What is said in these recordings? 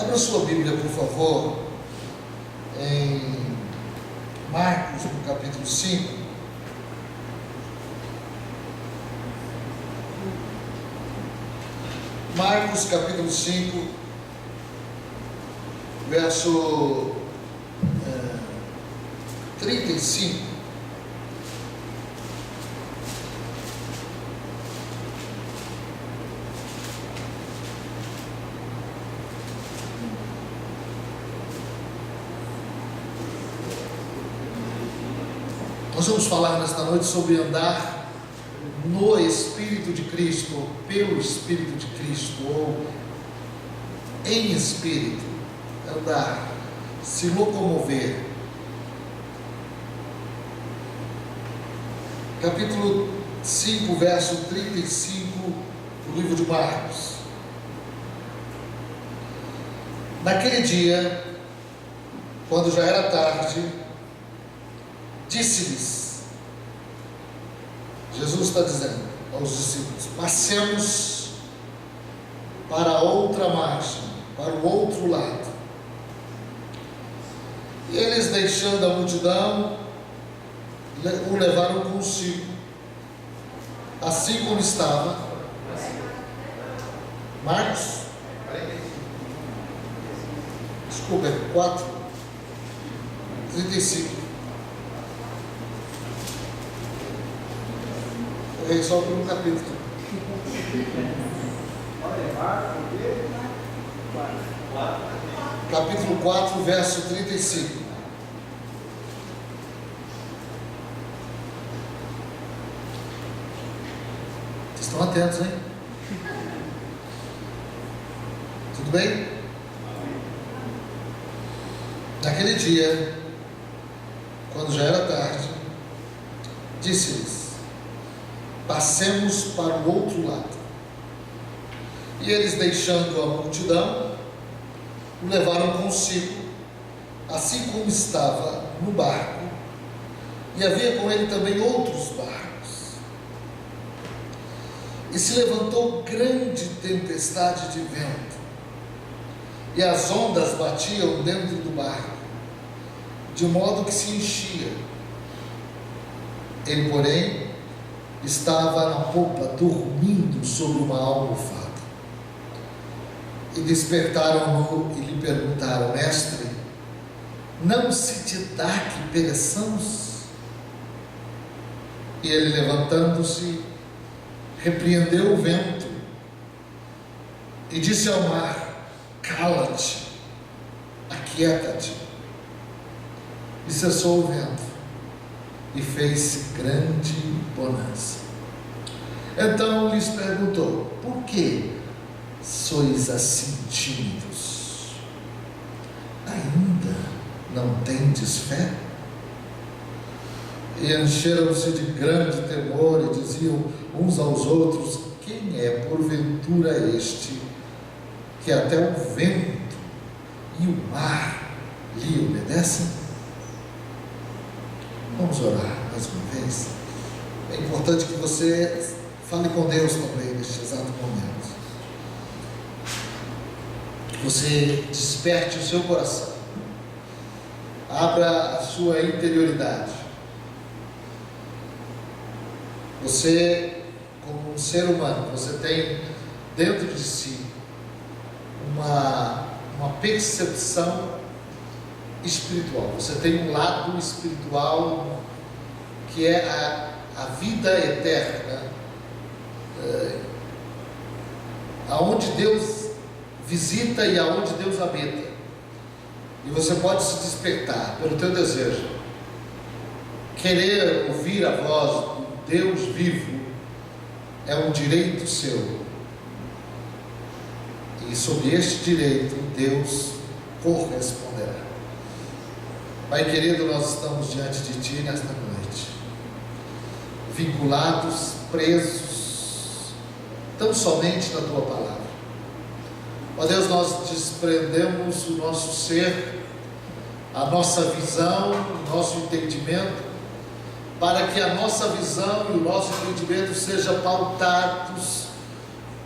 Abra sua Bíblia, por favor, em Marcos, no capítulo 5. Marcos, capítulo 5, verso 35. Nós vamos falar nesta noite sobre andar no Espírito de Cristo, ou pelo Espírito de Cristo, ou em Espírito. Andar, se locomover. Capítulo 5, verso 35 do livro de Marcos. Naquele dia, quando já era tarde, disse-lhes, Jesus está dizendo aos discípulos: passemos para a outra margem, para o outro lado. E eles, deixando a multidão, o levaram consigo, assim como estava. Marcos, desculpa, 4:35. Só por um capítulo. Capítulo 4, verso 35. Vocês estão atentos, hein? Tudo bem? Naquele dia, quando já era tarde, disse-lhes: passemos para o outro lado. E eles, deixando a multidão, o levaram consigo, assim como estava no barco, e havia com ele também outros barcos. E se levantou grande tempestade de vento, e as ondas batiam dentro do barco, de modo que se enchia. Ele, porém, estava na popa, dormindo sobre uma almofada. E despertaram-no e lhe perguntaram: mestre, não se te dá que pereçamos? E ele, levantando-se, repreendeu o vento e disse ao mar: cala-te, aquieta-te. E cessou o vento, e fez-se grande bonança. Então lhes perguntou: por que sois assim tímidos? Ainda não tendes fé? E encheram-se de grande temor e diziam uns aos outros: quem é porventura este, que até o vento e o mar lhe obedecem? Vamos orar mais uma vez. É importante que você fale com Deus também neste exato momento. Que você desperte o seu coração. Abra a sua interioridade. Você, como um ser humano, você tem dentro de si uma percepção espiritual. Você tem um lado espiritual que é a vida eterna, aonde Deus visita e aonde Deus habita. E você pode se despertar pelo teu desejo, querer ouvir a voz do Deus vivo. É um direito seu, e sob este direito Deus corresponderá. Pai querido, nós estamos diante de Ti nesta noite, vinculados, presos, tão somente na Tua palavra. Ó Deus, nós desprendemos o nosso ser, a nossa visão, o nosso entendimento, para que a nossa visão e o nosso entendimento sejam pautados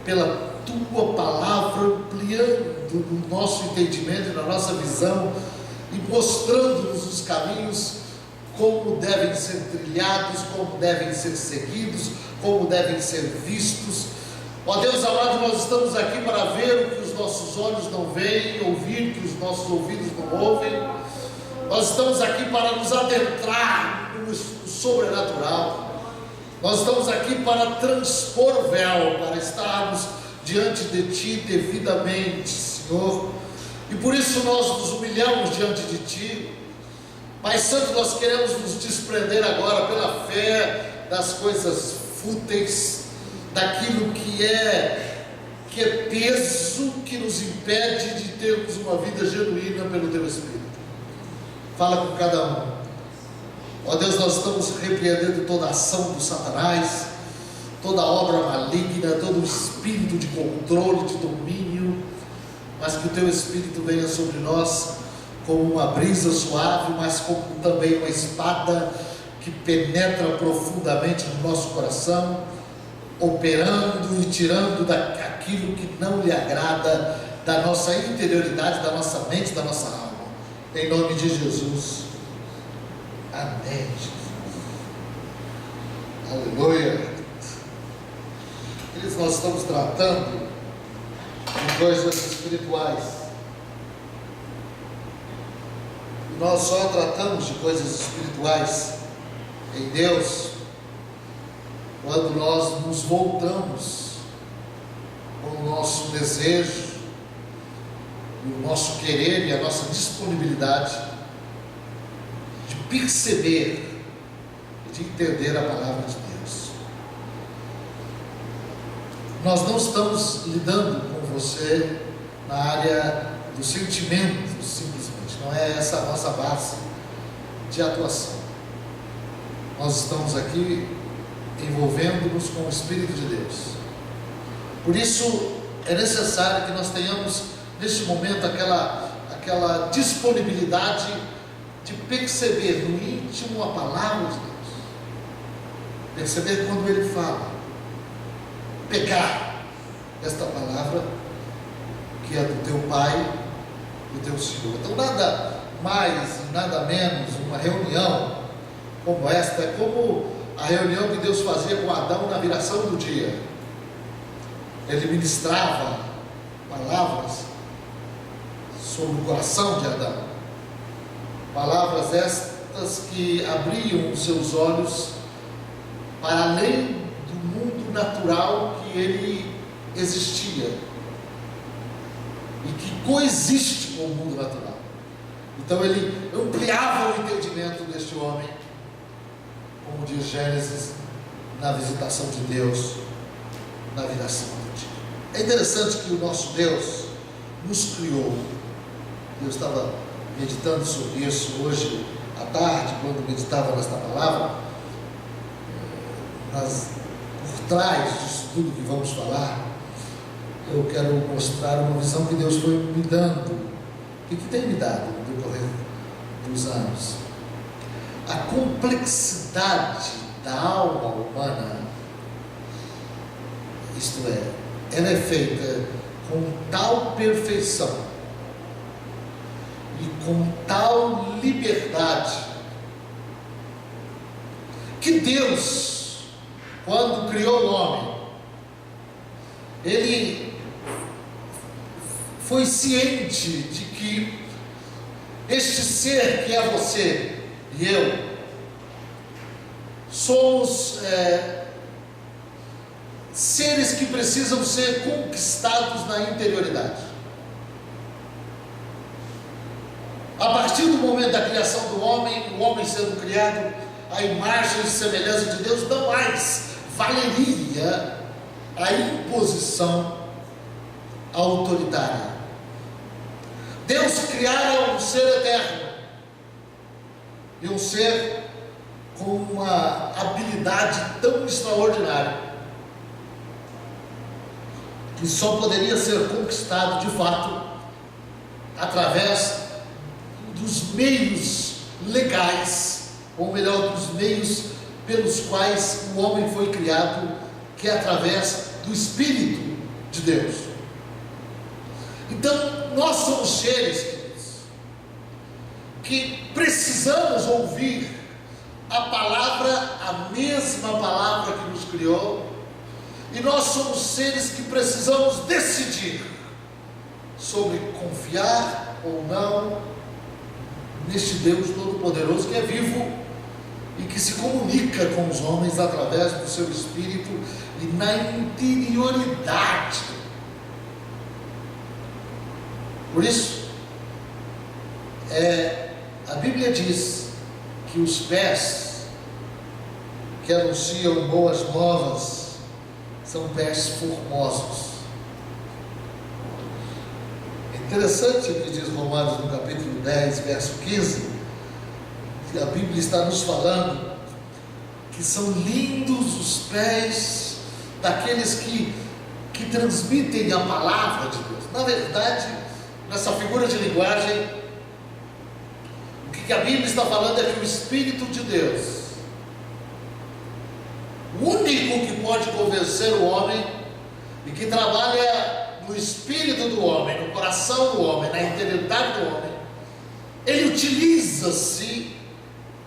pela tua palavra, ampliando o nosso entendimento e na nossa visão e mostrando-nos os caminhos, como devem ser trilhados, como devem ser seguidos, como devem ser vistos. Ó Deus amado, nós estamos aqui para ver o que os nossos olhos não veem, ouvir o que os nossos ouvidos não ouvem. Nós estamos aqui para nos adentrar no sobrenatural. Nós estamos aqui para transpor o véu, para estarmos diante de Ti devidamente, Senhor. E por isso nós nos humilhamos diante de Ti. Pai Santo, nós queremos nos desprender agora pela fé das coisas fúteis, daquilo que é peso, que nos impede de termos uma vida genuína pelo Teu Espírito. Fala com cada um. Ó Deus, nós estamos repreendendo toda a ação do Satanás, toda a obra maligna, todo o espírito de controle, de domínio, mas que o Teu Espírito venha sobre nós como uma brisa suave, mas como também uma espada que penetra profundamente no nosso coração, operando e tirando aquilo que não lhe agrada da nossa interioridade, da nossa mente, da nossa alma. Em nome de Jesus. Amém. Aleluia. Queridos, nós estamos tratando de coisas espirituais. E nós só tratamos de coisas espirituais em Deus quando nós nos voltamos com o nosso desejo, e o nosso querer e a nossa disponibilidade de perceber e de entender a palavra de Deus. Nós não estamos lidando com você na área do sentimento, simplesmente. Não é essa a nossa base de atuação. Nós estamos aqui envolvendo-nos com o Espírito de Deus. Por isso é necessário que nós tenhamos neste momento aquela disponibilidade de perceber no íntimo a palavra de Deus, perceber quando Ele fala, pegar esta palavra que é do Teu Pai, do Teu Senhor. Então nada mais e nada menos uma reunião como esta é como a reunião que Deus fazia com Adão na viração do dia. Ele ministrava palavras sobre o coração de Adão, palavras estas que abriam os seus olhos para além do mundo natural que ele existia e que coexiste com o mundo natural. Então ele ampliava o entendimento deste homem, como diz Gênesis, na visitação de Deus, na viração do dia. É interessante que o nosso Deus nos criou. Eu estava meditando sobre isso hoje à tarde, quando meditava nesta palavra, mas por trás disso tudo que vamos falar, eu quero mostrar uma visão que Deus foi me dando, e que tem me dado no decorrer dos anos. A complexidade da alma humana, isto é, ela é feita com tal perfeição e com tal liberdade que Deus, quando criou o homem, Ele foi ciente de que este ser que é você e eu, somos seres que precisam ser conquistados na interioridade. A partir do momento da criação do homem, o homem sendo criado à imagem e semelhança de Deus, não mais valeria a imposição autoritária. Deus criara um ser eterno e um ser com uma habilidade tão extraordinária que só poderia ser conquistado de fato através dos meios legais, ou melhor, dos meios pelos quais o homem foi criado, que é através do Espírito de Deus. Então, nós somos seres, queridos, que precisamos ouvir a palavra, a mesma palavra que nos criou, e nós somos seres que precisamos decidir sobre confiar ou não neste Deus Todo-Poderoso que é vivo e que se comunica com os homens através do seu Espírito e na interioridade. Por isso, a Bíblia diz que os pés que anunciam boas novas são pés formosos. É interessante o que diz Romanos no capítulo 10, verso 15, que a Bíblia está nos falando que são lindos os pés daqueles que transmitem a palavra de Deus. Na verdade, nessa figura de linguagem, o que a Bíblia está falando é que o Espírito de Deus, o único que pode convencer o homem e que trabalha no espírito do homem, no coração do homem, na interioridade do homem, ele utiliza-se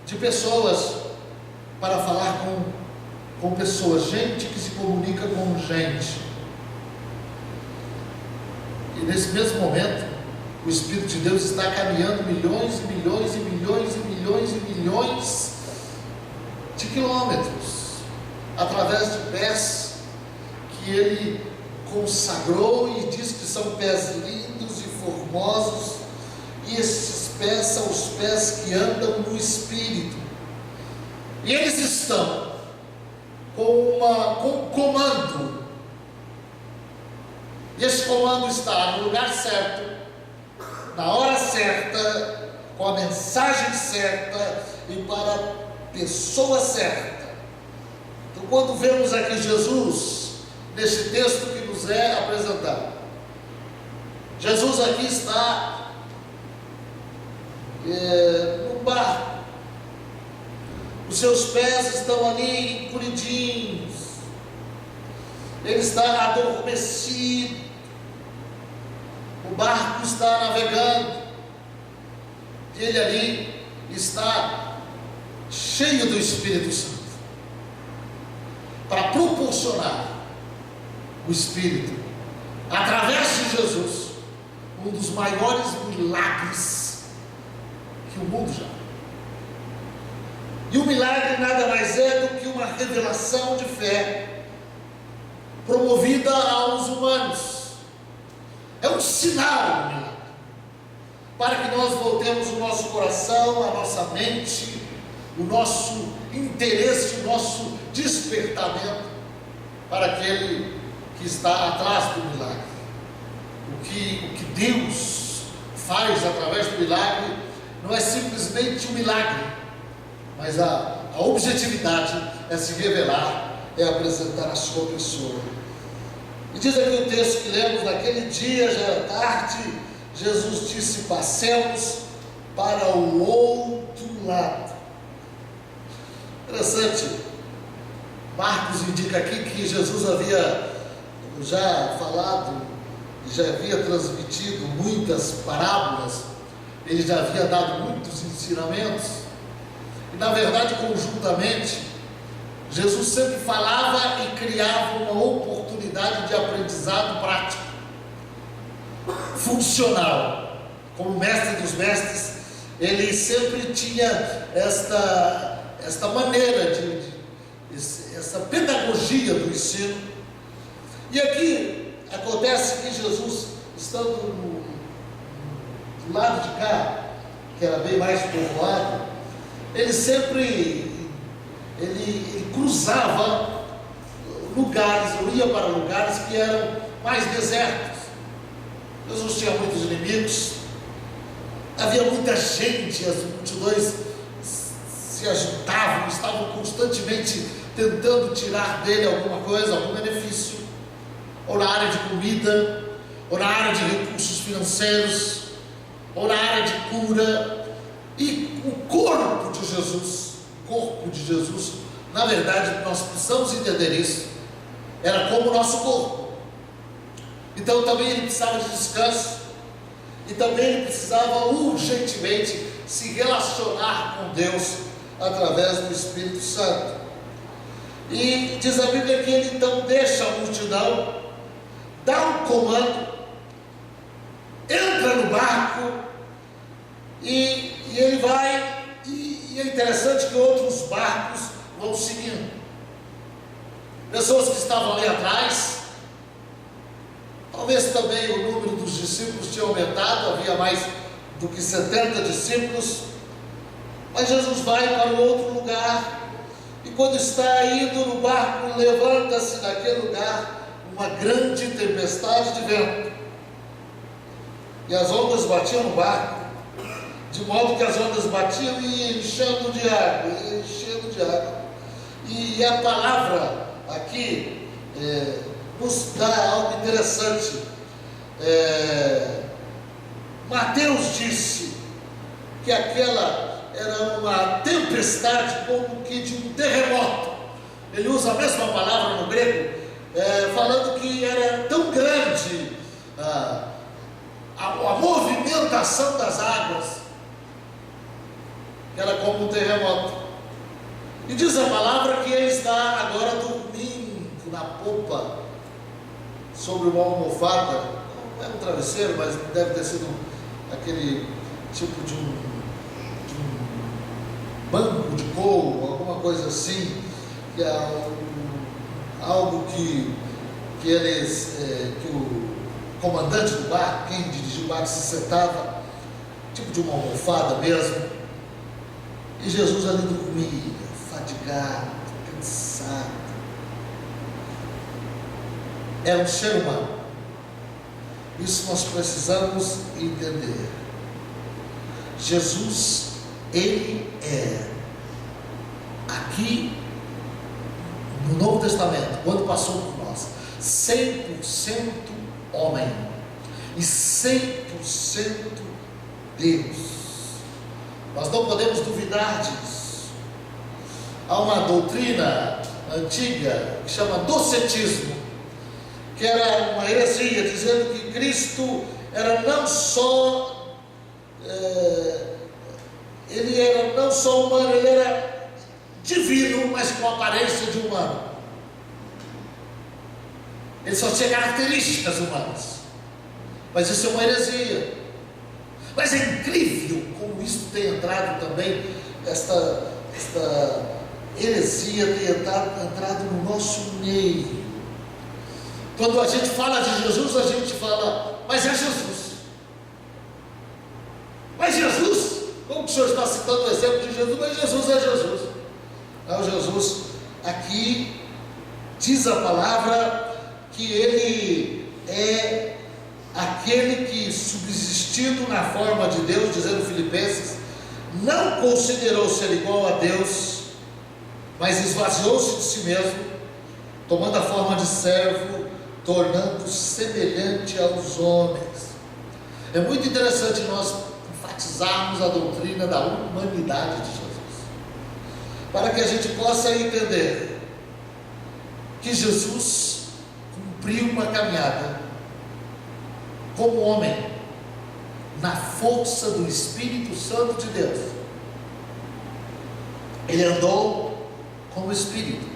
de pessoas para falar com pessoas, gente que se comunica com gente. E nesse mesmo momento, o Espírito de Deus está caminhando milhões e milhões e milhões e milhões e milhões de quilômetros, através de pés que ele consagrou e diz que são pés lindos e formosos, e esses pés são os pés que andam no Espírito, e eles estão com um comando, e esse comando está no lugar certo, na hora certa, com a mensagem certa e para a pessoa certa. Então, quando vemos aqui Jesus, nesse texto que nos é apresentado, Jesus aqui está num barco, os seus pés estão ali encolhidinhos, ele está adormecido, o barco está navegando, e ele ali está cheio do Espírito Santo, para proporcionar o Espírito, através de Jesus, um dos maiores milagres que o mundo já viu. E o milagre nada mais é do que uma revelação de fé promovida aos humanos. É um sinal do milagre, para que nós voltemos o nosso coração, a nossa mente, o nosso interesse, o nosso despertamento para aquele que está atrás do milagre. O que Deus faz através do milagre não é simplesmente um milagre, mas a objetividade é se revelar, é apresentar a sua pessoa. E diz aqui o texto que lemos: naquele dia, já era tarde, Jesus disse: passemos para o outro lado. Interessante, Marcos indica aqui que Jesus havia já falado, já havia transmitido muitas parábolas, ele já havia dado muitos ensinamentos, e na verdade, conjuntamente, Jesus sempre falava e criava uma oportunidade de aprendizado prático, funcional. Como mestre dos mestres, ele sempre tinha esta maneira essa pedagogia do ensino. E aqui acontece que Jesus, estando do lado de cá, que era bem mais povoado, ele sempre cruzava lugares, ou ia para lugares que eram mais desertos. Jesus tinha muitos inimigos, havia muita gente, as multidões se agitavam, estavam constantemente tentando tirar dele alguma coisa, algum benefício, ou na área de comida, ou na área de recursos financeiros, ou na área de cura. E o corpo de Jesus, na verdade, nós precisamos entender isso, era como o nosso corpo. Então também ele precisava de descanso, e também ele precisava urgentemente se relacionar com Deus através do Espírito Santo. E diz a Bíblia que ele então deixa a multidão, dá um comando, entra no barco e ele vai, e é interessante que outros barcos vão seguindo. Pessoas que estavam ali atrás, talvez também o número dos discípulos tinha aumentado, havia mais do que 70 discípulos, mas Jesus vai para o outro lugar, e quando está indo no barco, levanta-se naquele lugar uma grande tempestade de vento, e as ondas batiam no barco, de modo que as ondas batiam e iam enchendo de água, e a palavra aqui nos dá algo interessante. Mateus disse que aquela era uma tempestade como que de um terremoto. Ele usa a mesma palavra no grego, falando que era tão grande a movimentação das águas, que era como um terremoto. E diz a palavra que ele está agora dormindo na popa, sobre uma almofada, não é um travesseiro, mas deve ter sido aquele tipo de um banco de couro, alguma coisa assim, que é algo que o comandante do barco, quem dirigiu o barco, se sentava, tipo de uma almofada mesmo, e Jesus ali dormia, fadigado, cansado. É um ser humano. Isso nós precisamos entender. Jesus, ele é, aqui no Novo Testamento, quando passou por nós, 100% homem e 100% Deus. Nós não podemos duvidar disso. Há uma doutrina antiga que chama docetismo, que era uma heresia, dizendo que Cristo era não só ele era não só humano, ele era divino, mas com aparência de humano. Ele só tinha características humanas. Mas isso é uma heresia. Mas é incrível como isso tem entrado também, esta heresia tem entrado no nosso meio. Quando a gente fala de Jesus, a gente fala, mas é Jesus. Mas Jesus, como o senhor está citando o exemplo de Jesus, mas Jesus é Jesus. Não, Jesus, aqui diz a palavra que ele é aquele que, subsistindo na forma de Deus, dizendo Filipenses, não considerou ser igual a Deus, mas esvaziou-se de si mesmo, tomando a forma de servo, tornando-se semelhante aos homens. É muito interessante nós enfatizarmos a doutrina da humanidade de Jesus, para que a gente possa entender que Jesus cumpriu uma caminhada como homem, na força do Espírito Santo de Deus. Ele andou como Espírito,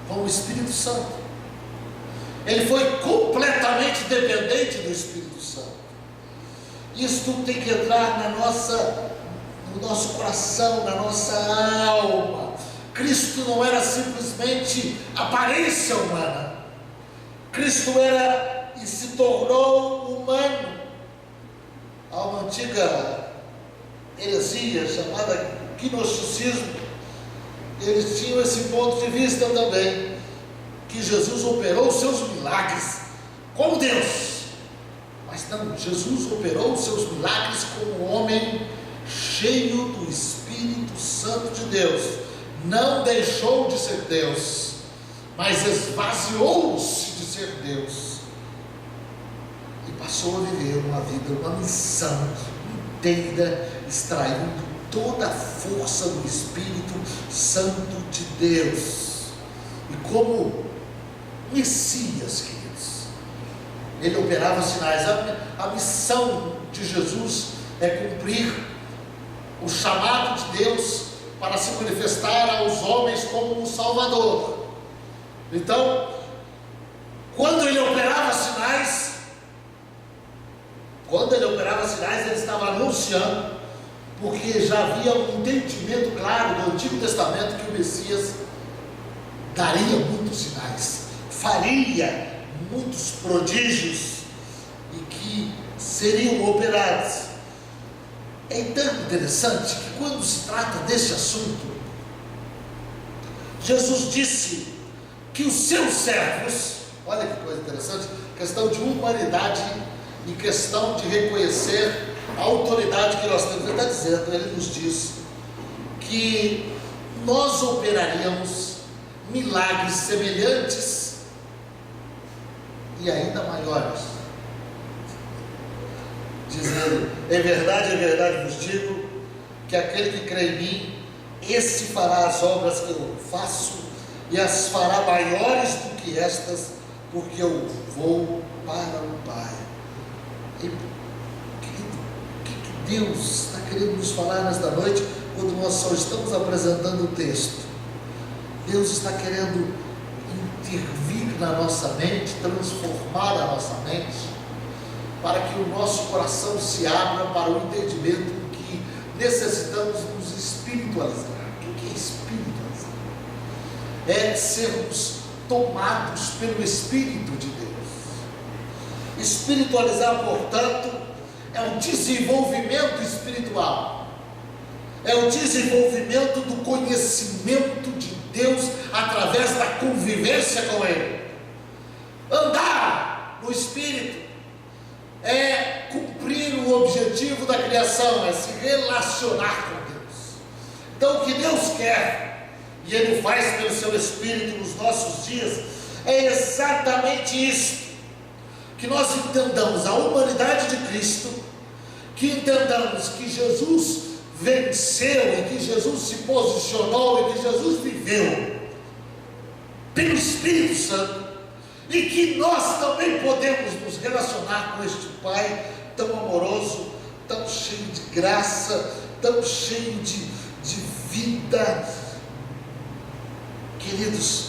como o Espírito Santo. Ele foi completamente dependente do Espírito Santo. Isso tudo tem que entrar no nosso coração, na nossa alma. Cristo não era simplesmente aparência humana. Cristo era e se tornou humano. Há uma antiga heresia chamada gnosticismo. Eles tinham esse ponto de vista também, que Jesus operou os seus milagres como Deus. Mas não, Jesus operou os seus milagres como homem cheio do Espírito Santo de Deus. Não deixou de ser Deus, mas esvaziou-se de ser Deus e passou a viver uma vida, uma missão inteira, extraindo toda a força do Espírito Santo de Deus. E como Messias, queridos, ele operava sinais. A missão de Jesus é cumprir o chamado de Deus para se manifestar aos homens como um Salvador. Então, quando ele operava sinais, ele estava anunciando, porque já havia um entendimento claro do Antigo Testamento que o Messias daria muitos sinais, faria muitos prodígios e que seriam operados. É então interessante que quando se trata desse assunto, Jesus disse que os seus servos, olha que coisa interessante, questão de humanidade e questão de reconhecer a autoridade que nós temos. Ele está dizendo, ele nos diz que nós operaríamos milagres semelhantes e ainda maiores. Diz ele: é verdade vos digo, que aquele que crê em mim, esse fará as obras que eu faço, e as fará maiores do que estas, porque eu vou para o Pai. E, querido, o que Deus está querendo nos falar nesta noite, quando nós só estamos apresentando o texto? Deus está querendo intervir na nossa mente, transformar a nossa mente, para que o nosso coração se abra para o entendimento que necessitamos nos espiritualizar. O que é espiritualizar? É sermos tomados pelo Espírito de Deus. Espiritualizar, portanto, é um desenvolvimento espiritual, é o desenvolvimento do conhecimento de Deus através da convivência com Ele. Andar no Espírito é cumprir o objetivo da criação, é se relacionar com Deus. Então, o que Deus quer, e Ele faz pelo seu Espírito nos nossos dias, é exatamente isso: que nós entendamos a humanidade de Cristo, que entendamos que Jesus venceu e que Jesus se posicionou e que Jesus viveu pelo Espírito Santo, e que nós também podemos nos relacionar com este Pai tão amoroso, tão cheio de graça, tão cheio de vida. Queridos,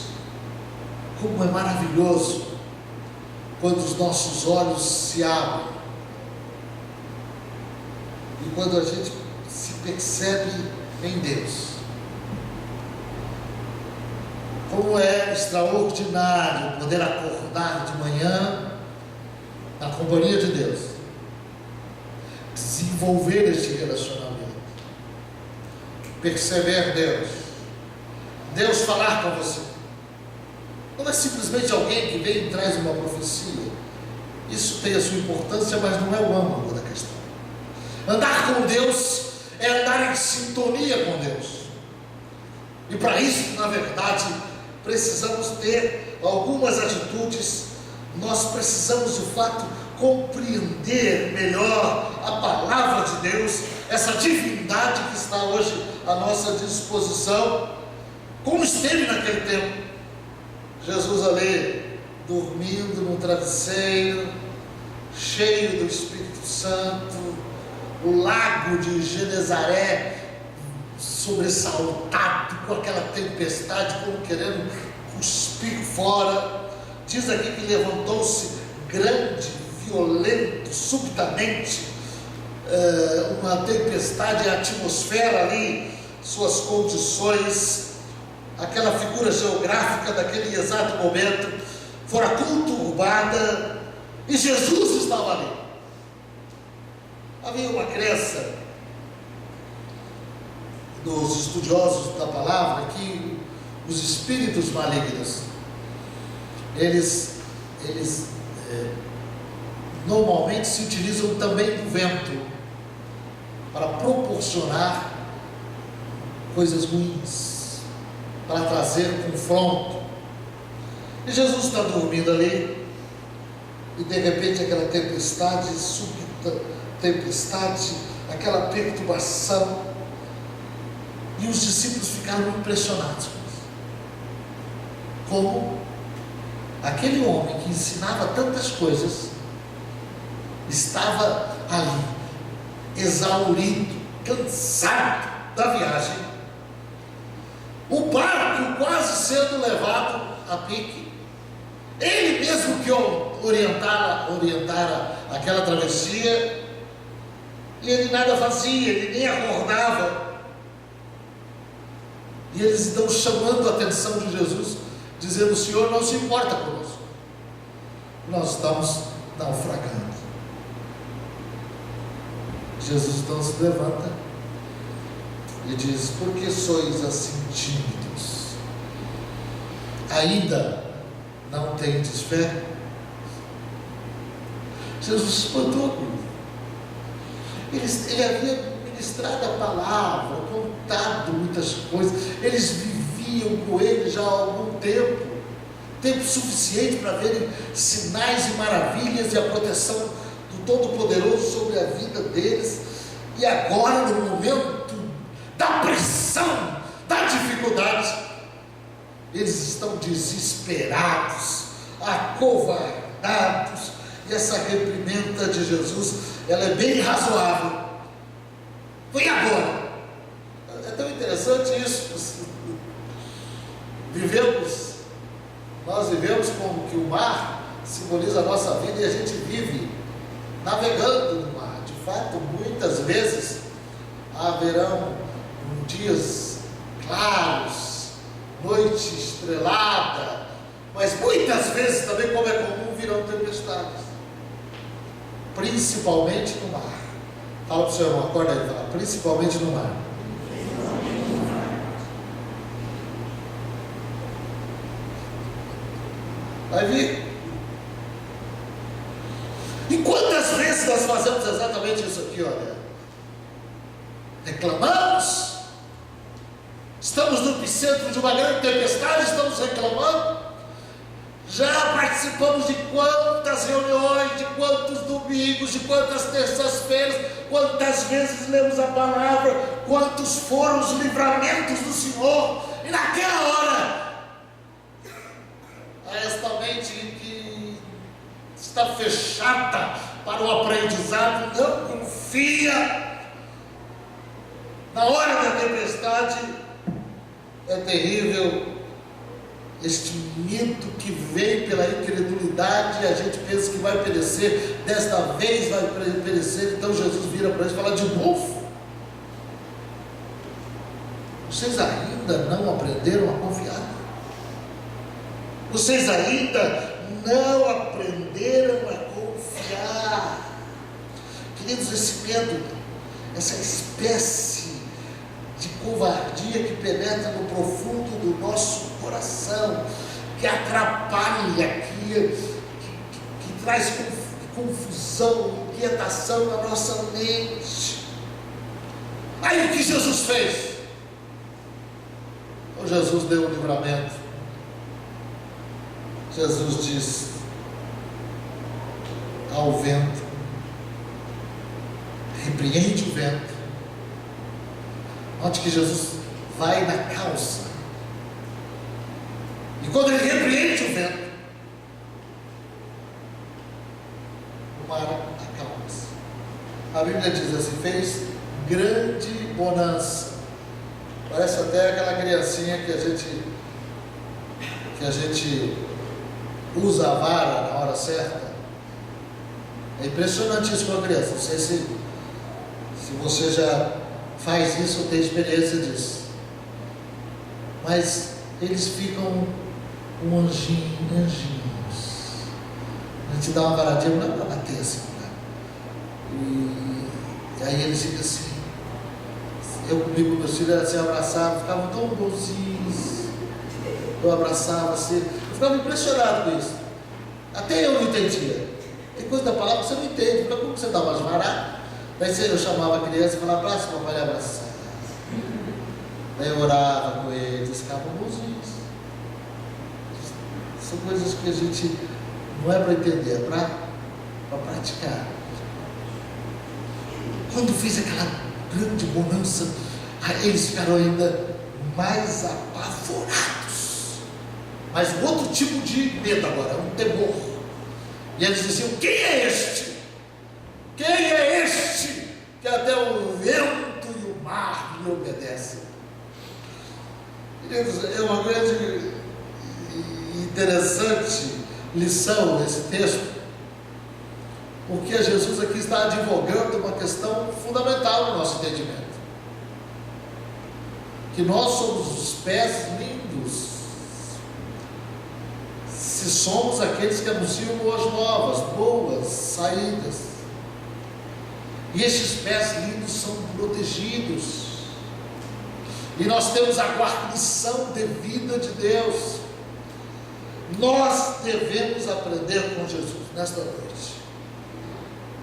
como é maravilhoso quando os nossos olhos se abrem e quando a gente se percebe em Deus. Como é extraordinário poder acordar de manhã na companhia de Deus, desenvolver este relacionamento, perceber Deus falar com você. Não é simplesmente alguém que vem e traz uma profecia. Isso tem a sua importância, mas não é o âmago da questão. Andar com Deus é andar em sintonia com Deus. E para isso, na verdade, precisamos ter algumas atitudes. Nós precisamos, de fato, compreender melhor a palavra de Deus, essa divindade que está hoje à nossa disposição, como esteve naquele tempo. Jesus ali, dormindo no travesseiro, cheio do Espírito Santo, o lago de Genezaré sobressaltado com aquela tempestade, como querendo cuspir fora. Diz aqui que levantou-se grande, violento, subitamente, uma tempestade, a atmosfera ali, suas condições, aquela figura geográfica daquele exato momento fora conturbada, e Jesus estava ali. Havia uma crença dos estudiosos da palavra que os espíritos malignos, eles normalmente se utilizam também do vento para proporcionar coisas ruins, para trazer confronto. E Jesus está dormindo ali, e de repente aquela tempestade, súbita tempestade, aquela perturbação, e os discípulos ficaram impressionados com isso. Como aquele homem que ensinava tantas coisas, estava ali, exaurido, cansado da viagem, o barco quase sendo levado a pique, ele mesmo que orientara aquela travessia, e ele nada fazia, ele nem acordava. E eles estão chamando a atenção de Jesus, dizendo: o Senhor não se importa conosco, nós estamos naufragando. Jesus então se levanta e diz: por que sois assim tímidos? Ainda não tendes fé? Jesus se espantou. Ele havia ministrado a palavra, contado muitas coisas, eles viviam com ele já há algum tempo suficiente para verem sinais e maravilhas e a proteção do Todo-Poderoso sobre a vida deles. E agora, no momento da pressão, da dificuldade, eles estão desesperados, acovardados, e essa reprimenda de Jesus, ela é bem razoável. Foi agora. É tão interessante isso. Nós vivemos como que o mar simboliza a nossa vida, e a gente vive navegando no mar. De fato, muitas vezes haverão dias claros, noite estrelada, mas muitas vezes também, como é comum, virão tempestades, principalmente no mar. Fala para o seu irmão, acorda aí, fala: principalmente no mar. Vai vir. E quantas vezes nós fazemos exatamente isso aqui, olha? Reclamamos, estamos no epicentro de uma grande tempestade, estamos reclamando. Já participamos de quantas reuniões, de quantos domingos, de quantas terças-feiras, quantas vezes lemos a palavra, quantos foram os livramentos do Senhor, e naquela hora, esta mente que está fechada para o aprendizado, não confia. Na hora da tempestade, é terrível este medo que vem pela incredulidade, e a gente pensa que vai perecer, desta vez vai perecer. Então Jesus vira para eles e fala: de novo? Vocês ainda não aprenderam a confiar? Vocês ainda não aprenderam a confiar? Queridos, esse medo, essa espécie de covardia que penetra no profundo do nosso coração, que atrapalha, que traz confusão, inquietação na nossa mente. Aí o que Jesus fez? Então Jesus deu o livramento. Jesus disse ao vento: repreende o vento. Note que Jesus vai na causa, e quando ele repreende o vento, o mar acalma-se. A Bíblia diz assim: fez grande bonança. Parece até aquela criancinha que a gente usa a vara na hora certa. É impressionante isso com a criança. Não sei se você já faz isso ou tem experiência disso, mas eles ficam anjinhos. A gente dá uma varadinha, não é para bater assim, né? E aí eles ficam assim. Eu comigo, meus filhos assim, abraçavam, ficavam tão bonzinhos. Eu abraçava assim, eu ficava impressionado com isso. Até eu não entendia. Tem coisa da palavra que você não entende. Como você dá umas varadas? Daí eu chamava a criança e falava: abraça, papai, abraçar. Daí eu orava com eles, eles ficavam bonzinhos. São coisas que a gente não é para entender, é para praticar. Quando fiz aquela grande bonança, eles ficaram ainda mais apavorados, mas um outro tipo de medo agora, um temor. E eles diziam: quem é este Quem é este que até o vento e o mar lhe obedecem? Queridos, é uma grande e interessante lição esse texto, porque Jesus aqui está advogando uma questão fundamental no nosso entendimento, que nós somos os pés lindos se somos aqueles que anunciam boas novas, boas saídas, e estes pés lindos são protegidos, e nós temos a guarnição devida de Deus. Nós devemos aprender com Jesus nesta noite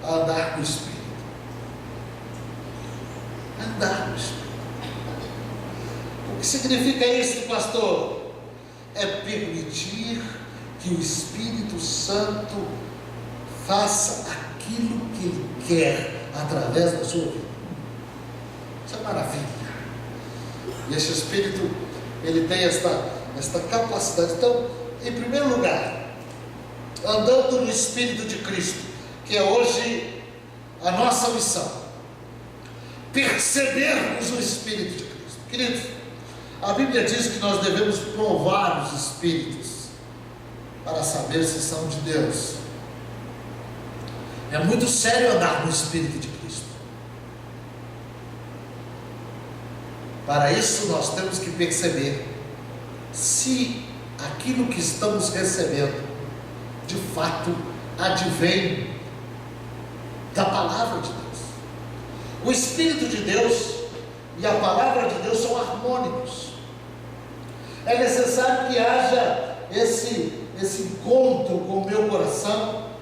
a andar no Espírito. Andar no Espírito. O que significa isso, pastor? É permitir que o Espírito Santo faça aquilo que Ele quer através da sua vida. Isso é maravilha. E esse Espírito, ele tem esta capacidade. Então, em primeiro lugar, andando no Espírito de Cristo, que é hoje a nossa missão, percebermos o Espírito de Cristo. Queridos, a Bíblia diz que nós devemos provar os Espíritos para saber se são de Deus. É muito sério andar no Espírito de Cristo. Para isso nós temos que perceber se aquilo que estamos recebendo de fato advém da palavra de Deus. O Espírito de Deus e a palavra de Deus são harmônicos. É necessário que haja esse encontro com o meu coração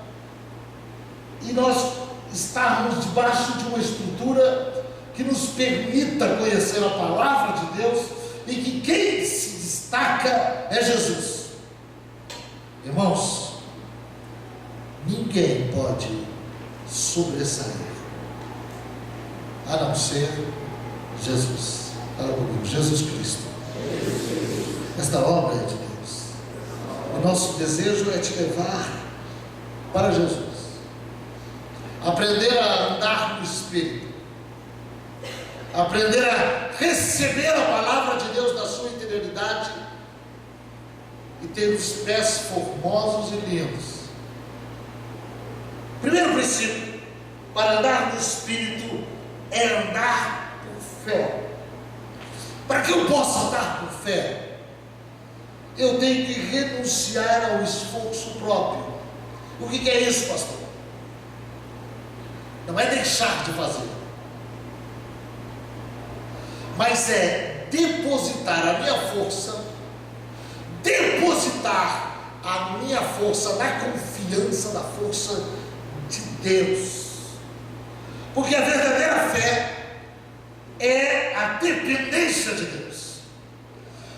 e nós estarmos debaixo de uma estrutura que nos permita conhecer a palavra de Deus e que quem se destaca é Jesus. Irmãos, ninguém pode sobressair a não ser Jesus. Fala comigo, Jesus Cristo. Esta obra é de Deus. O nosso desejo é te levar para Jesus, aprender a andar no Espírito, aprender a receber a palavra de Deus na sua interioridade e ter os pés formosos e lindos. Primeiro princípio para andar no Espírito é andar por fé. Para que eu possa andar por fé, eu tenho que renunciar ao esforço próprio. O que é isso, pastor? Não é deixar de fazer, mas é depositar a minha força, na confiança da força de Deus. Porque a verdadeira fé é a dependência de Deus.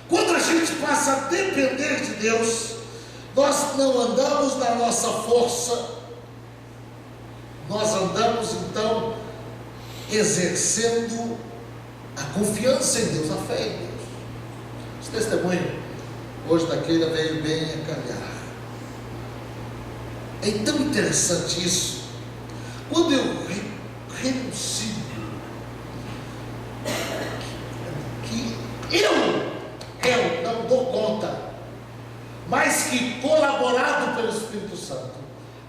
Quando a gente passa a depender de Deus, nós não andamos na nossa força, nós andamos então exercendo a confiança em Deus, a fé em Deus. Esse testemunho hoje daquele veio bem a calhar. É tão interessante isso. Quando eu renuncio, que eu não dou conta, mas que colaborado pelo Espírito Santo,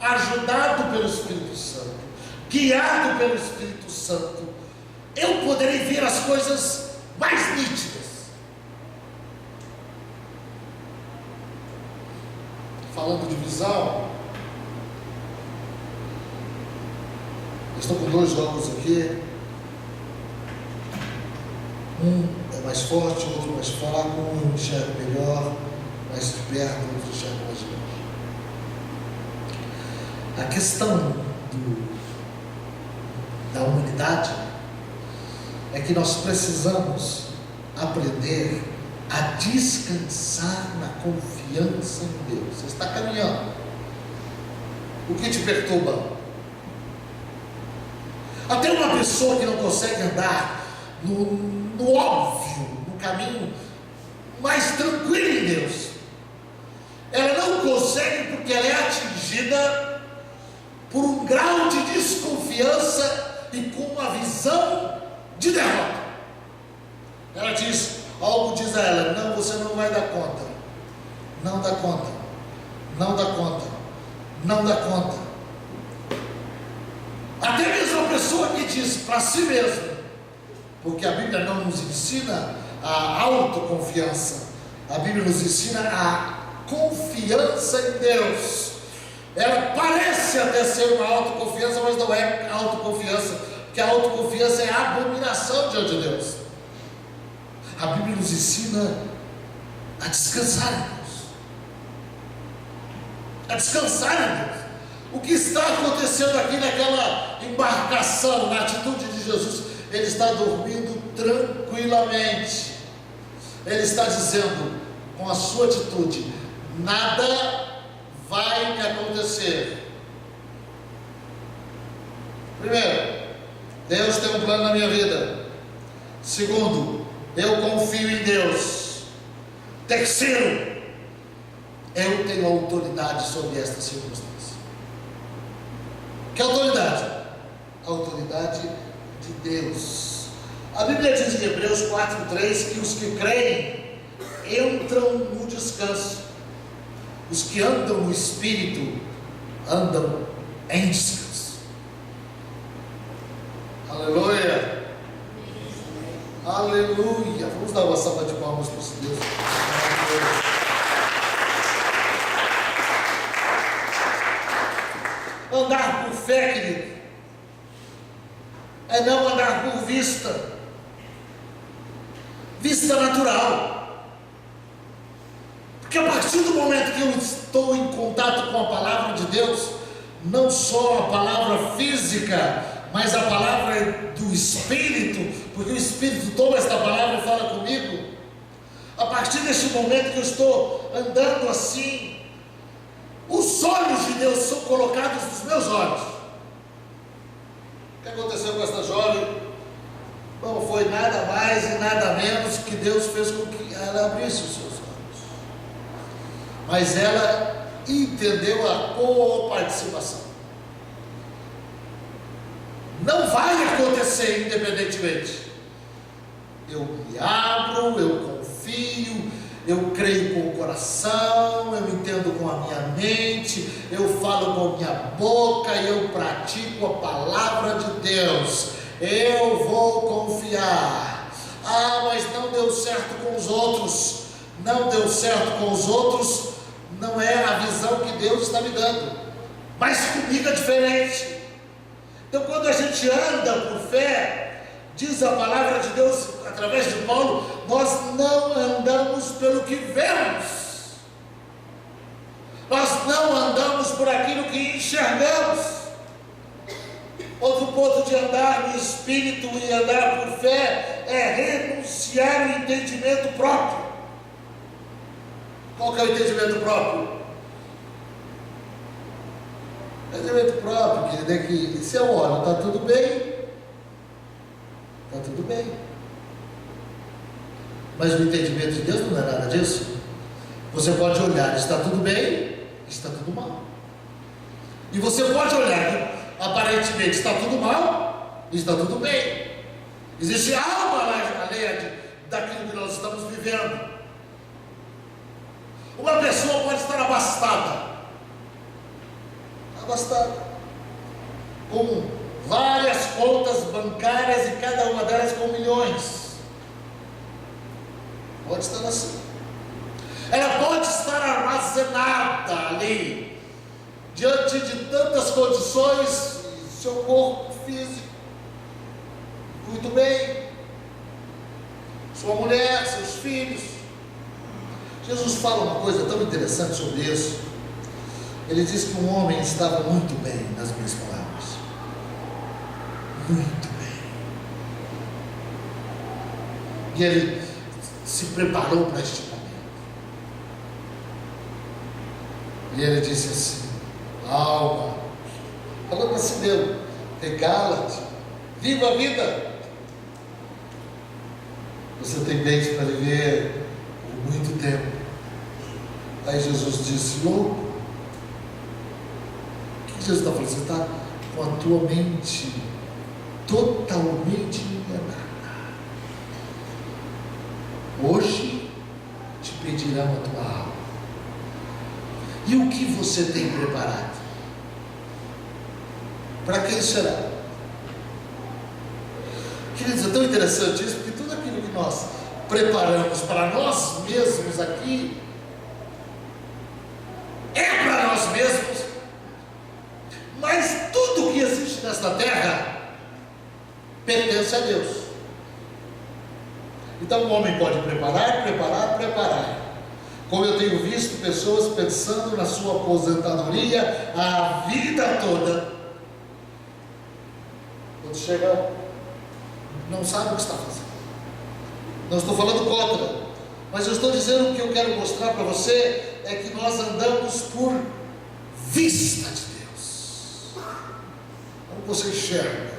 ajudado pelo Espírito Santo, guiado pelo Espírito Santo, eu poderei ver as coisas mais nítidas. Falando de visão, estou com dois óculos aqui. Um é mais forte, o outro mais fraco. Um enxerga melhor, mais de perto, o outro enxerga mais longe. A questão da humanidade é que nós precisamos aprender a descansar na confiança em Deus. Você está caminhando, o que te perturba? Até uma pessoa que não consegue andar no óbvio, no caminho mais tranquilo em Deus, ela não consegue porque ela é atingida por um grau de desconfiança e com uma visão de derrota. Ela diz, algo diz a ela: não, você não vai dar conta, não dá conta, não dá conta, não dá conta. Até mesmo a pessoa que diz para si mesma, porque a Bíblia não nos ensina a autoconfiança, a Bíblia nos ensina a confiança em Deus. Ela parece até ser uma autoconfiança, mas não é autoconfiança, porque a autoconfiança é a abominação diante de Deus. A Bíblia nos ensina a descansar em Deus, a descansar em Deus. O que está acontecendo aqui naquela embarcação, na atitude de Jesus? Ele está dormindo tranquilamente. Ele está dizendo, com a sua atitude: nada vai me acontecer. Primeiro, Deus tem um plano na minha vida. Segundo, eu confio em Deus. Terceiro, eu tenho autoridade sobre esta circunstância. Que autoridade? A autoridade de Deus. A Bíblia diz em Hebreus 4:3 que os que creem entram no descanso. Os que andam no Espírito andam em descanso. Aleluia! Aleluia! Vamos dar uma salva de palmas para esse Deus. Andar por fé, querido, é não andar por vista natural. Porque a partir do momento que eu estou em contato com a palavra de Deus, não só a palavra física, mas a palavra do Espírito, porque o Espírito toma esta palavra e fala comigo. A partir deste momento que eu estou andando assim, os olhos de Deus são colocados nos meus olhos. O que aconteceu com esta jovem? Não foi nada mais e nada menos que Deus fez com que ela abrisse os seus olhos. Mas ela entendeu a coparticipação. Não vai acontecer independentemente. Eu me abro, eu confio, eu creio com o coração, eu entendo com a minha mente, eu falo com a minha boca e eu pratico a palavra de Deus. Eu vou confiar. Ah, mas não deu certo com os outros. Não deu certo com os outros, não é a visão que Deus está me dando. Mas comigo é diferente. Então, quando a gente anda por fé, diz a palavra de Deus através de Paulo, nós não andamos pelo que vemos, nós não andamos por aquilo que enxergamos. Outro ponto de andar no Espírito e andar por fé é renunciar ao entendimento próprio. Qual que é o entendimento próprio? O entendimento próprio, querido, é que se eu olho, está tudo bem, está tudo bem. Mas o entendimento de Deus não é nada disso. Você pode olhar, está tudo bem, está tudo mal. E você pode olhar, aparentemente está tudo mal, está tudo bem. Existe algo além daquilo que nós estamos vivendo. Uma pessoa pode estar abastada, com várias contas bancárias e cada uma delas com milhões. Pode estar assim. Ela pode estar armazenada ali, diante de tantas condições, seu corpo físico, muito bem, sua mulher, seus filhos. Jesus fala uma coisa tão interessante sobre isso. Ele diz que um homem estava muito bem, nas minhas palavras, muito bem, e ele se preparou para este momento. E ele disse assim: alma, falando para si mesmo, regala-te, viva a vida. Você tem bens para viver por muito tempo. Aí Jesus disse: louco, que Jesus está falando? Você está com a tua mente totalmente enganada. Hoje te pedirão a tua alma. E o que você tem preparado? Para quem será? Queridos, é tão interessante isso, porque tudo aquilo que nós preparamos para nós mesmos aqui é para nós mesmos, mas tudo que existe nesta terra pertence a Deus. Então o homem pode preparar. Como eu tenho visto pessoas pensando na sua aposentadoria a vida toda, quando chega, não sabe o que está fazendo. Não estou falando contra, mas eu estou dizendo o que eu quero mostrar para você é que nós andamos por vista de Deus. Como você enxerga?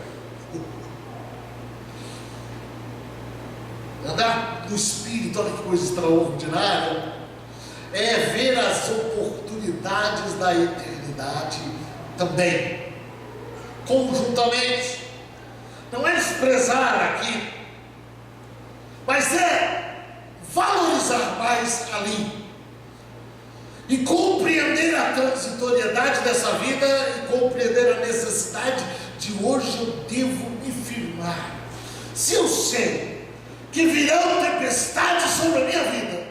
Andar no Espírito, olha que coisa extraordinária, é ver as oportunidades da eternidade também, conjuntamente. Não é desprezar aqui, mas é valorizar mais ali, e compreender a transitoriedade dessa vida, e compreender a necessidade de hoje eu devo me firmar. Se eu sei que virão tempestades sobre a minha vida,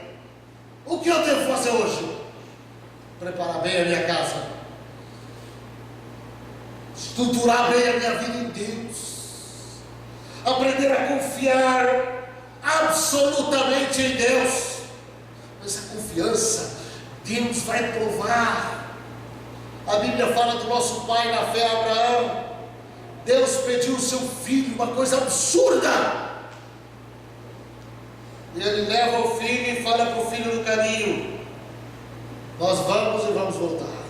o que eu devo fazer hoje? Preparar bem a minha casa, estruturar bem a minha vida em Deus, aprender a confiar absolutamente em Deus. Essa confiança, Deus vai provar. A Bíblia fala do nosso pai na fé, Abraão. Deus pediu o seu filho, uma coisa absurda, e ele leva o filho e fala para o filho no caminho: nós vamos e vamos voltar.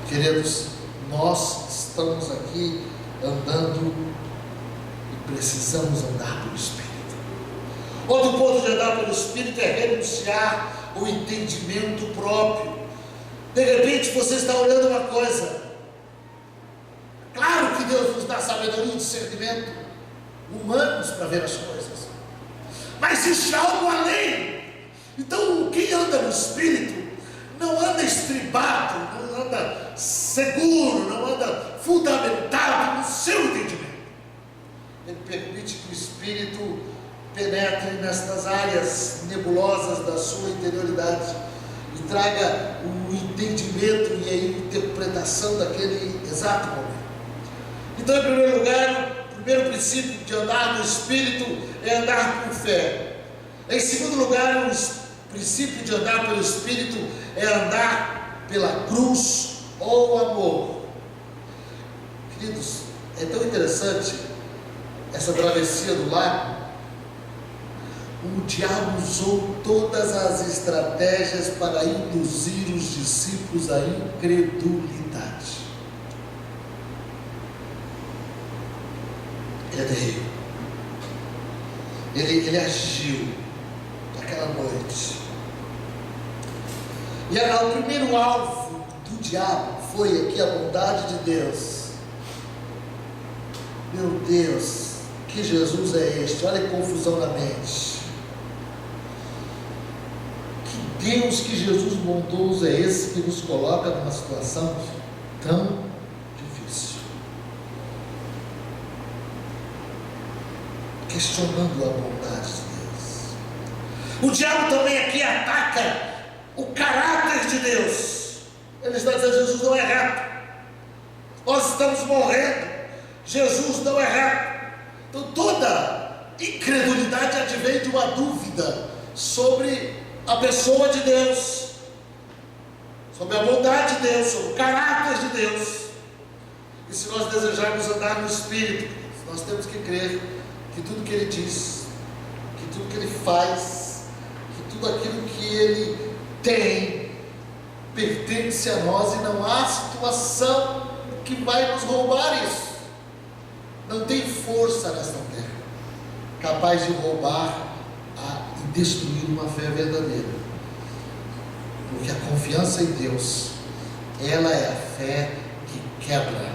Queridos, nós estamos aqui andando e precisamos andar pelo Espírito. Outro ponto de andar pelo Espírito é renunciar o entendimento próprio. De repente você está olhando uma coisa, claro que Deus nos dá sabedoria e discernimento humanos para ver as coisas, mas existe algo além. Então quem anda no Espírito não anda estribado, não anda seguro, não anda fundamentado no seu entendimento. Ele permite que o Espírito penetre nestas áreas nebulosas da sua interioridade e traga o entendimento e a interpretação daquele exato momento. Então, em primeiro lugar, o primeiro princípio de andar no Espírito é andar com fé. Em segundo lugar, o princípio de andar pelo Espírito é andar pela cruz ou amor. Queridos, é tão interessante essa travessia do lago. O diabo usou todas as estratégias para induzir os discípulos à incredulidade. Ele é terrível. Ele agiu naquela noite. E o primeiro alvo do diabo foi aqui a bondade de Deus. Meu Deus, que Jesus é este? Olha que confusão na mente. Que Deus, que Jesus bondoso é esse que nos coloca numa situação tão difícil? Questionando a bondade de Deus. O diabo também aqui ataca o caráter de Deus. Ele está dizendo: Jesus não é reto, nós estamos morrendo, Jesus não é reto. Então toda incredulidade advém de uma dúvida sobre a pessoa de Deus, sobre a bondade de Deus, sobre o caráter de Deus. E se nós desejarmos andar no Espírito, nós temos que crer que tudo que Ele diz, que tudo que Ele faz, que tudo aquilo que Ele tem pertence a nós, e não há situação que vai nos roubar isso. Não tem força nesta terra capaz de roubar e destruir uma fé verdadeira. Porque a confiança em Deus, ela é a fé que quebra.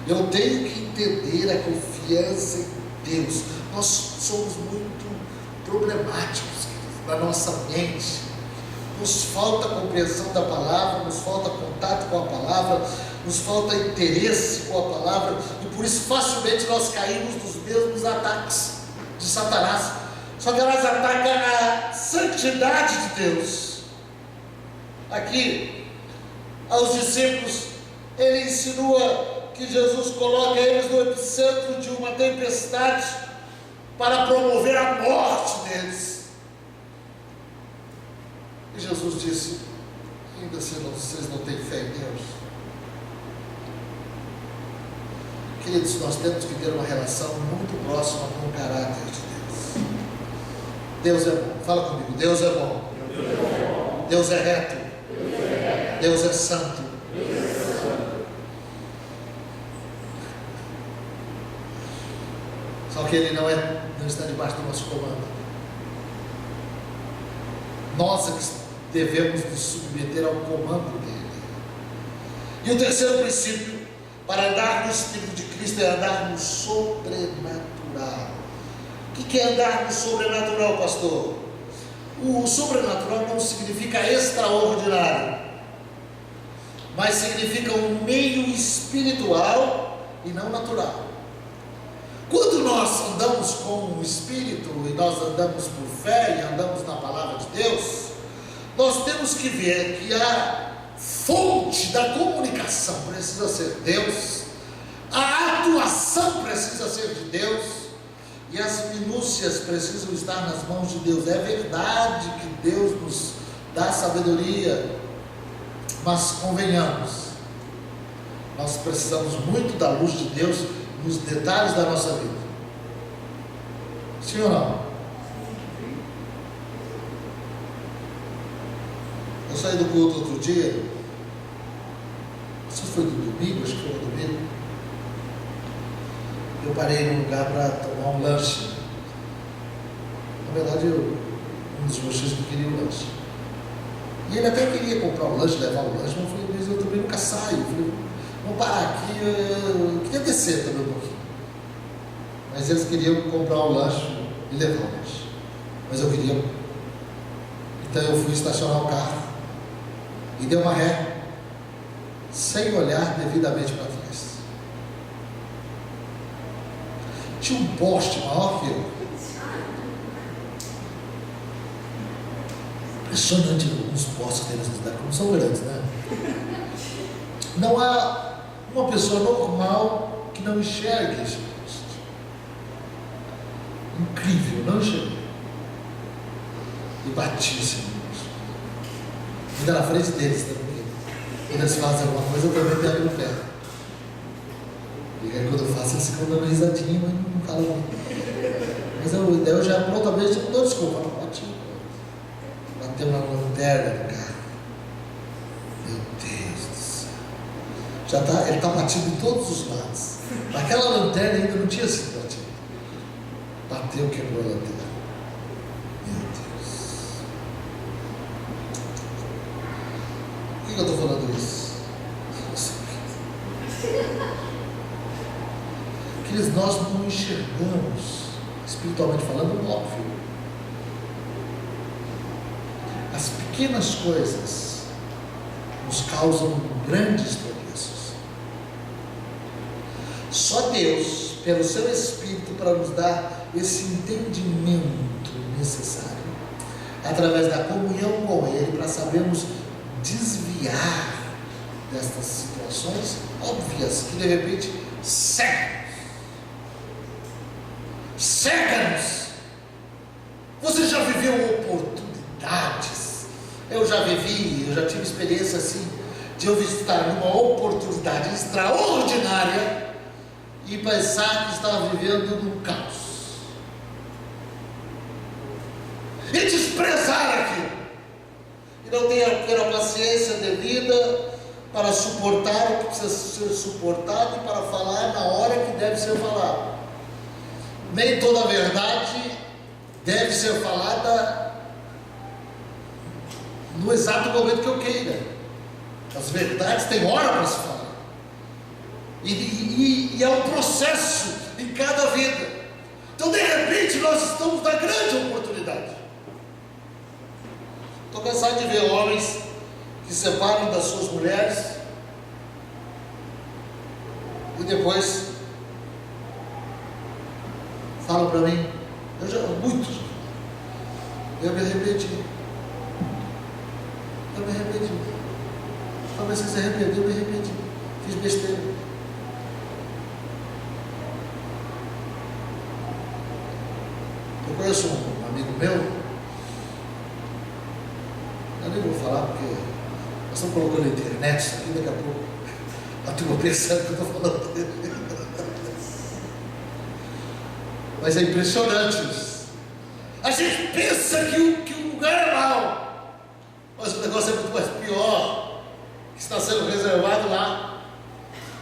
Eu tenho que entender a confiança em Deus. Nós somos muito problemáticos na nossa mente. Nos falta compreensão da palavra, nos falta contato com a palavra, nos falta interesse com a palavra, e por isso facilmente nós caímos nos mesmos ataques de Satanás. Só que elas atacam a santidade de Deus. Aqui, aos discípulos, ele insinua que Jesus coloca eles no epicentro de uma tempestade para promover a morte deles. E Jesus disse: ainda assim vocês não têm fé em Deus? Queridos, nós temos que ter uma relação muito próxima com o caráter de Deus. Deus é bom. Fala comigo. Deus é bom. Deus é reto. Deus é santo. Só que Ele não está debaixo do nosso comando. Nós é que devemos nos submeter ao comando dele. E o terceiro princípio para andar no Espírito de Cristo é andar no sobrenatural. O que é andar no sobrenatural, pastor? O sobrenatural não significa extraordinário, mas significa um meio espiritual e não natural. Quando nós andamos com o Espírito e nós andamos por fé e andamos na palavra de Deus, nós temos que ver que a fonte da comunicação precisa ser Deus, a atuação precisa ser de Deus e as minúcias precisam estar nas mãos de Deus. É verdade que Deus nos dá sabedoria, mas convenhamos, nós precisamos muito da luz de Deus nos detalhes da nossa vida. Sim ou não? Eu saí do culto outro dia, se foi do domingo, acho que foi no domingo. Eu parei num lugar para tomar um lanche. Na verdade, um dos meus filhos não queria o lanche. E ele até queria comprar o lanche, levar o lanche, mas eu falei: mas eu também nunca saio. Eu falei: vamos parar aqui, eu queria descer também um pouquinho. Mas eles queriam comprar o lanche e levar o lanche. Mas eu queria. Então eu fui estacionar o carro e dei uma ré, sem olhar devidamente para trás. Tinha um poste maior que eu. Impressionante os postes deles, como são grandes, né? Não há uma pessoa normal que não enxergue esse poste. Incrível, não enxerguei. E bati assim no poste. Ainda na frente deles também. Quando eles fazem alguma coisa, eu também pego no pé. E aí quando eu faço, eles ficam dando risadinha, mas não falam nada. Mas eu já prontamente não dou desculpa, não bati. Bateu na lanterna do carro. Meu Deus do céu. Ele está batido em todos os lados. Aquela lanterna ainda não tinha sido batida. Bateu, quebrou a lanterna. Meu Deus. Por que eu estou falando isso? Queridos, nós não enxergamos, espiritualmente falando, óbvio. As pequenas coisas nos causam grandes tropeços. Só Deus, pelo seu Espírito, para nos dar esse entendimento necessário, através da comunhão com Ele, para sabermos desviar destas situações óbvias que de repente cega-nos. Você já viveu oportunidades? Eu já tive experiência assim, de eu estar numa oportunidade extraordinária e pensar que estava vivendo num caos. E desprezar aquilo. E não ter a paciência devida para suportar o que precisa ser suportado e para falar na hora que deve ser falado. Nem toda a verdade deve ser falada no exato momento que eu queira. As verdades têm hora para se falar. E é um processo em cada vida. Então, de repente, nós estamos na grande oportunidade. Estou cansado de ver homens que se separam das suas mulheres e depois falam para mim, eu me arrependi. Talvez você se arrependeu, eu me arrependi. Fiz besteira. Eu conheço um amigo meu, eu nem vou falar porque nós estamos colocando na internet isso aqui, daqui a pouco a turma percebe que eu estou falando dele. Mas é impressionante isso. A gente pensa que o lugar é mau, mas o negócio é muito mais pior, que está sendo reservado lá.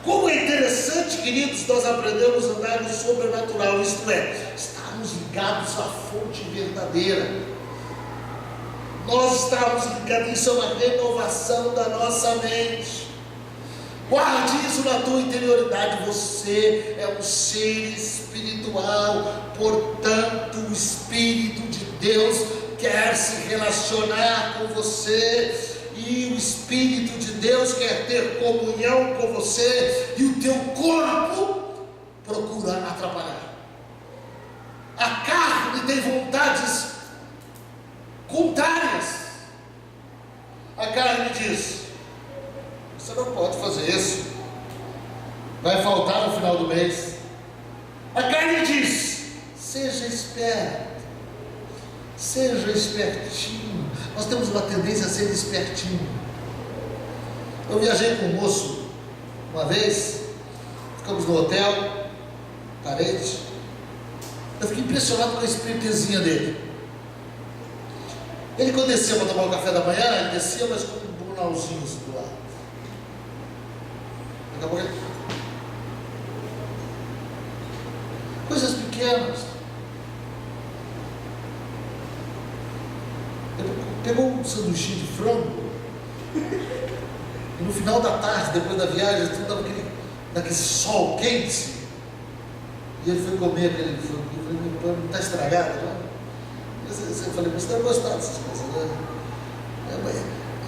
Como é interessante, queridos, nós aprendemos a andar no sobrenatural, isto é, estarmos ligados à fonte verdadeira. Nós estamos ligados, isso é uma renovação da nossa mente. Guarde isso na tua interioridade. Você é um ser espiritual, portanto o Espírito de Deus quer se relacionar com você, e o Espírito de Deus quer ter comunhão com você, e o teu corpo procura atrapalhar. A carne tem vontades contrárias. A carne diz: você não pode fazer isso, vai faltar no final do mês. A carne diz: seja esperto, seja espertinho. Nós temos uma tendência a ser espertinho. Eu viajei com um moço uma vez, ficamos no hotel, parede. Eu fiquei impressionado com a espertezinha dele. Ele, quando descia para tomar o café da manhã, ele descia, mas com um brunalzinho assim do lado. Daqui a pouco ele... coisas pequenas. Ele pegou um sanduíche de frango e no final da tarde, depois da viagem, tudo dava naquele sol quente, e ele foi comer aquele frango. Eu falei: não está estragado, não? Eu falei: você deve gostar dessas coisas, né?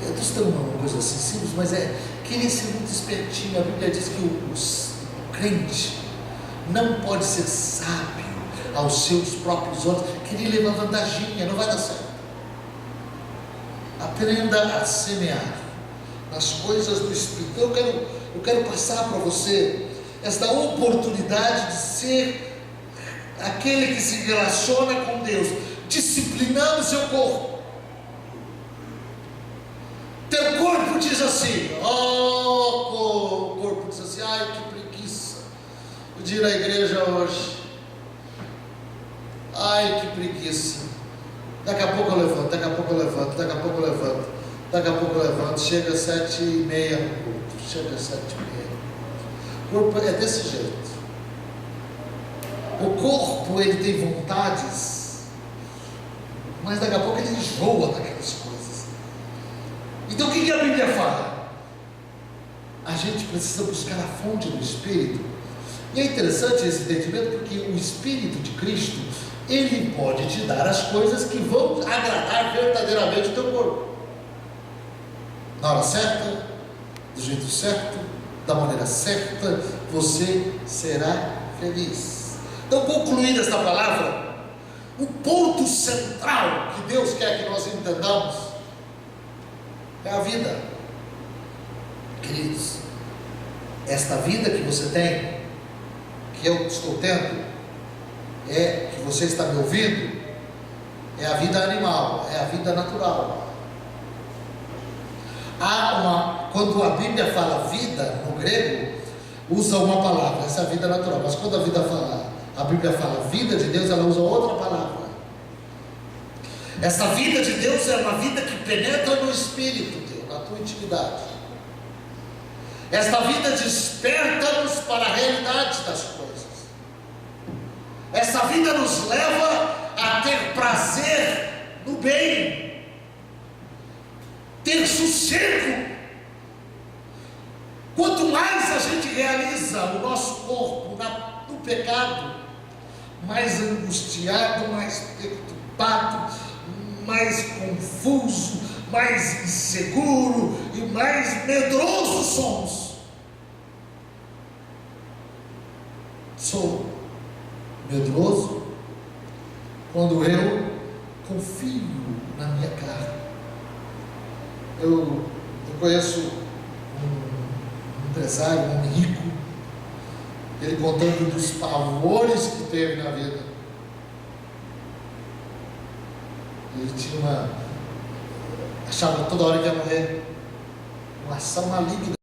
Eu estou citando uma coisa assim simples, mas queria ser muito espertinho. A Bíblia diz que o crente não pode ser sábio aos seus próprios olhos. Queria levar vantaginha, não vai dar certo. Aprenda a semear nas coisas do Espírito. Eu quero passar para você esta oportunidade de ser aquele que se relaciona com Deus, disciplinando o seu corpo. Teu corpo diz assim: o corpo diz assim: ai, que preguiça de ir à igreja hoje, ai, que preguiça. Daqui a pouco eu levanto, daqui a pouco eu levanto, daqui a pouco eu levanto, daqui a pouco eu levanto. Chega às 7h30, chega às 7h30. O corpo é desse jeito. O corpo, ele tem vontades, mas daqui a pouco ele enjoa daquelas coisas. Então o que a Bíblia fala? A gente precisa buscar a fonte do Espírito. E é interessante esse entendimento, porque o Espírito de Cristo, ele pode te dar as coisas que vão agradar verdadeiramente o teu corpo. Na hora certa, do jeito certo, da maneira certa, você será feliz. Então, concluindo esta palavra, o ponto central que Deus quer que nós entendamos é a vida. Queridos, esta vida que você tem, que eu estou tendo, que você está me ouvindo, é a vida animal, é a vida natural. Quando a Bíblia fala vida, no grego, usa uma palavra, essa é a vida natural. Mas quando a Bíblia fala vida de Deus, ela usa outra palavra. Essa vida de Deus é uma vida que penetra no espírito teu, na tua intimidade. Esta vida desperta-nos para a realidade das coisas. Essa vida nos leva a ter prazer no bem. ter sossego. Quanto mais a gente realiza o nosso corpo no pecado, mais angustiado, mais perturbado, mais confuso, mais inseguro e mais medroso somos. Sou medroso quando eu confio na minha carne. Eu conheço um empresário, um homem rico, ele contando dos pavores que teve na vida. Ele tinha achava toda hora que ia morrer, uma ação maligna